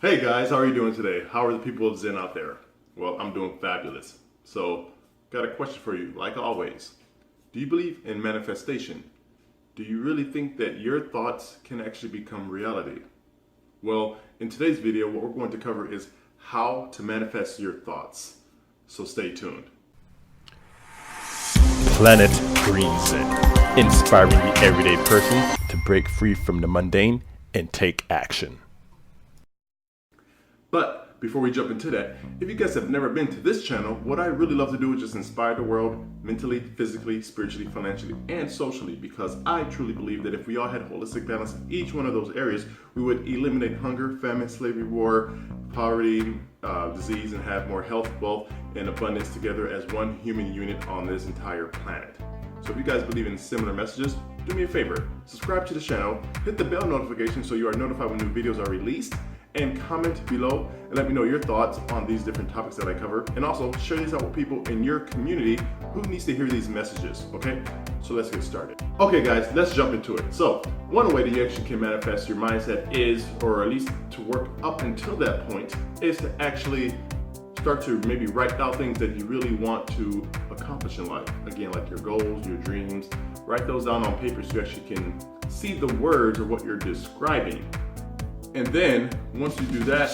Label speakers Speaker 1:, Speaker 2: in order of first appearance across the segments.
Speaker 1: Hey guys, how are you doing today? How are the people of Zen out there? Well, I'm doing fabulous. So, got a question for you, like always. Do you believe in manifestation? Do you really think that your thoughts can actually become reality? Well, in today's video, what we're going to cover is how to manifest your thoughts. So stay tuned.
Speaker 2: Planet Green Zen, inspiring the everyday person to break free from the mundane and take action.
Speaker 1: But before we jump into that, if you guys have never been to this channel, what I really love to do is just inspire the world mentally, physically, spiritually, financially, and socially, because I truly believe that if we all had holistic balance in each one of those areas, we would eliminate hunger, famine, slavery, war, poverty, disease, and have more health, wealth, and abundance together as one human unit on this entire planet. So if you guys believe in similar messages, do me a favor, subscribe to the channel, hit the bell notification so you are notified when new videos are released, and comment below and let me know your thoughts on these different topics that I cover, and also share these out with people in your community who needs to hear these messages, okay? So let's get started. Okay guys, let's jump into it. So one way that you actually can manifest your mindset is, or at least to work up until that point, is to actually start to maybe write down things that you really want to accomplish in life. Again, like your goals, your dreams, write those down on paper so you actually can see the words of what you're describing. And then, once you do that,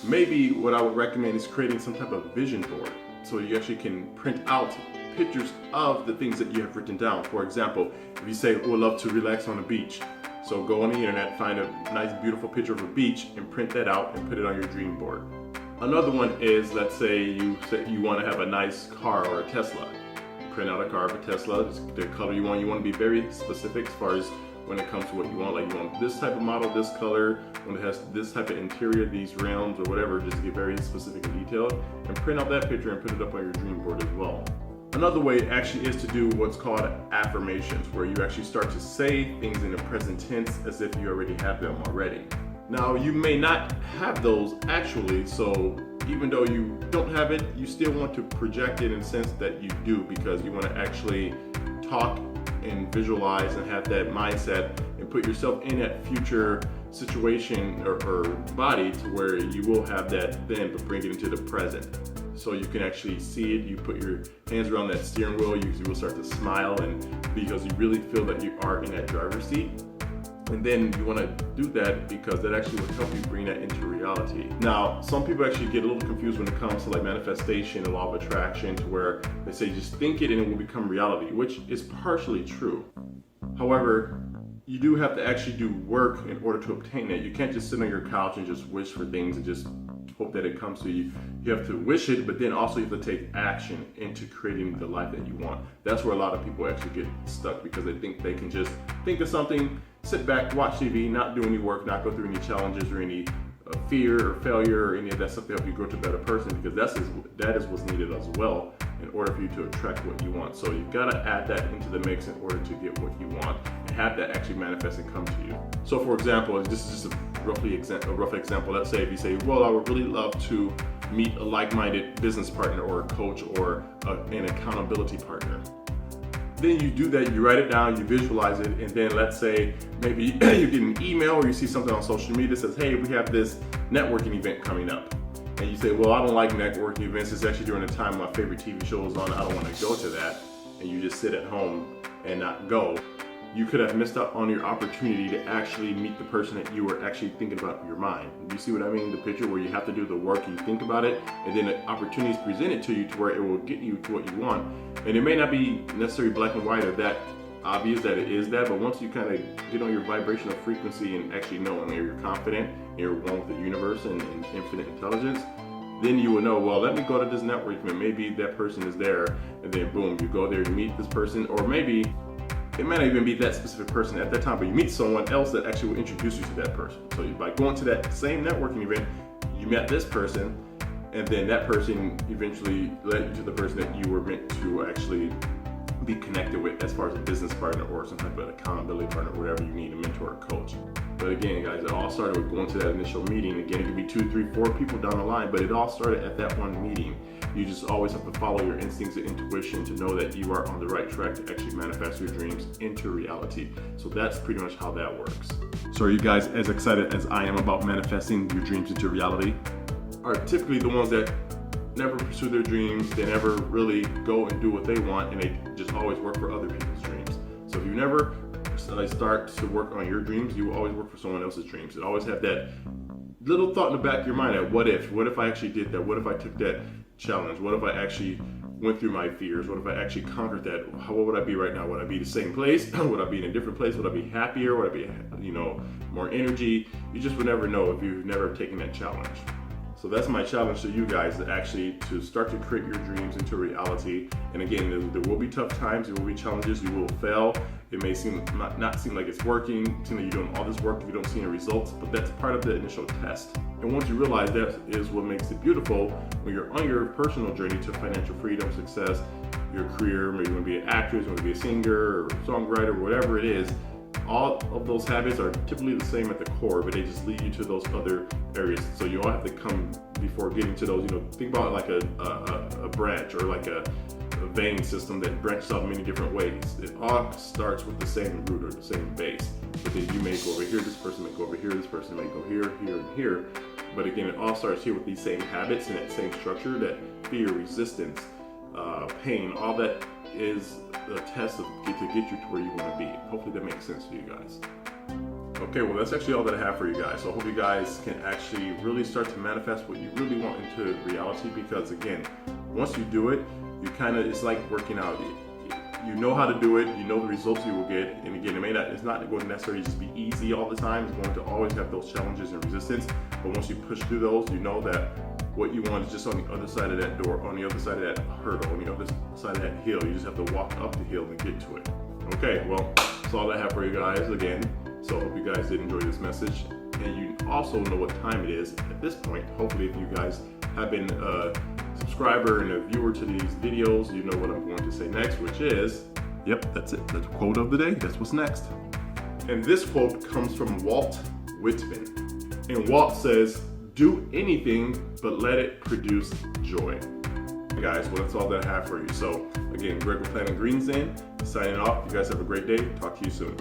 Speaker 1: maybe what I would recommend is creating some type of vision board. So you actually can print out pictures of the things that you have written down. For example, if you say, oh, I love to relax on the beach. So go on the internet, find a nice, beautiful picture of a beach and print that out and put it on your dream board. Another one is, let's say you want to have a nice car or a Tesla. Print out a car of a Tesla, the color you want. You want to be very specific as far as when it comes to what you want. Like you want this type of model, this color, when it has this type of interior, these rims or whatever, just get very specific and detailed, and print out that picture and put it up on your dream board as well. Another way actually is to do what's called affirmations, where you actually start to say things in the present tense as if you already have them already. Now you may not have those actually, so even though you don't have it, you still want to project it in the sense that you do, because you want to actually talk and visualize and have that mindset and put yourself in that future situation or body to where you will have that then, but bring it into the present. So you can actually see it, you put your hands around that steering wheel, you will start to smile, and because you really feel that you are in that driver's seat. And then you want to do that because that actually will help you bring that into reality. Now, some people actually get a little confused when it comes to like manifestation and law of attraction, to where they say just think it and it will become reality, which is partially true. However, you do have to actually do work in order to obtain it. You can't just sit on your couch and just wish for things and just hope that it comes to you. You have to wish it, but then also you have to take action into creating the life that you want. That's where a lot of people actually get stuck, because they think they can just think of something, sit back, watch TV, not do any work, not go through any challenges or any fear or failure or any of that stuff to help you grow to a better person, because that is what's needed as well in order for you to attract what you want. So you've got to add that into the mix in order to get what you want and have that actually manifest and come to you. So for example, this is just a rough example. Let's say if you say, well, I would really love to meet a like-minded business partner or a coach or an accountability partner. Then you do that, you write it down, you visualize it, and then let's say maybe you get an email or you see something on social media that says, hey, we have this networking event coming up. And you say, well, I don't like networking events. It's actually during the time my favorite TV show is on. I don't want to go to that. And you just sit at home and not go. You could have missed out on your opportunity to actually meet the person that you were actually thinking about in your mind. You see what I mean? The picture where you have to do the work, you think about it, and then the opportunity is presented to you to where it will get you to what you want. And it may not be necessarily black and white or that obvious that it is that, but once you kind of get on your vibrational frequency and actually know, and you're confident, and you're one with the universe and infinite intelligence, then you will know, well, let me go to this network event. Maybe that person is there, and then boom, you go there, you meet this person, or maybe it might not even be that specific person at that time, but you meet someone else that actually will introduce you to that person. So by going to that same networking event, you met this person, and then that person eventually led you to the person that you were meant to actually be connected with as far as a business partner or some type of accountability partner, whatever you need, a mentor or coach. But again, guys, it all started with going to that initial meeting. Again, it could be 2, 3, 4 people down the line, but it all started at that one meeting. You just always have to follow your instincts and intuition to know that you are on the right track to actually manifest your dreams into reality. So that's pretty much how that works. So are you guys as excited as I am about manifesting your dreams into reality? Are typically the ones that never pursue their dreams, they never really go and do what they want, and they just always work for other people's dreams. So if you never start to work on your dreams, you will always work for someone else's dreams. And always have that little thought in the back of your mind that what if I actually did that? What if I took that challenge? What if I actually went through my fears? What if I actually conquered that? What would I be right now? Would I be the same place? Would I be in a different place? Would I be happier? Would I be, more energy? You just would never know if you've never taken that challenge. So that's my challenge to you guys, to start to create your dreams into reality. And again, there will be tough times, there will be challenges, you will fail. It may not seem like it's working, seem like you're doing all this work if you don't see any results, but that's part of the initial test. And once you realize that is what makes it beautiful, when you're on your personal journey to financial freedom, success, your career, maybe you want to be an actress, you want to be a singer or songwriter, whatever it is, all of those habits are typically the same at the core, but they just lead you to those other areas. So you all have to come before getting to those, think about it like a branch or like a vein system that branches out many different ways. It all starts with the same root or the same base. But then you may go over here, this person may go over here, this person may go here, here, and here. But again, it all starts here with these same habits and that same structure, that fear, resistance, pain, all that is a test to get you to where you want to be. Hopefully that makes sense to you guys. Okay, well that's actually all that I have for you guys. So I hope you guys can actually really start to manifest what you really want into reality, because again, once you do it, it's like working out. You know how to do it, you know the results you will get, and again, it's not going to necessarily just be easy all the time. It's going to always have those challenges and resistance, but once you push through those, you know that what you want is just on the other side of that door, on the other side of that hurdle, on the other side of that hill. You just have to walk up the hill and get to it. Okay, well, that's all I have for you guys again. So I hope you guys did enjoy this message. And you also know what time it is at this point. Hopefully if you guys have been a subscriber and a viewer to these videos, you know what I'm going to say next, which is, yep, that's it. That's the quote of the day. That's what's next. And this quote comes from Walt Whitman. And Walt says, "Do anything, but let it produce joy." Guys, well, that's all that I have for you. So again, Greg with Green Zen, signing off. You guys have a great day. Talk to you soon.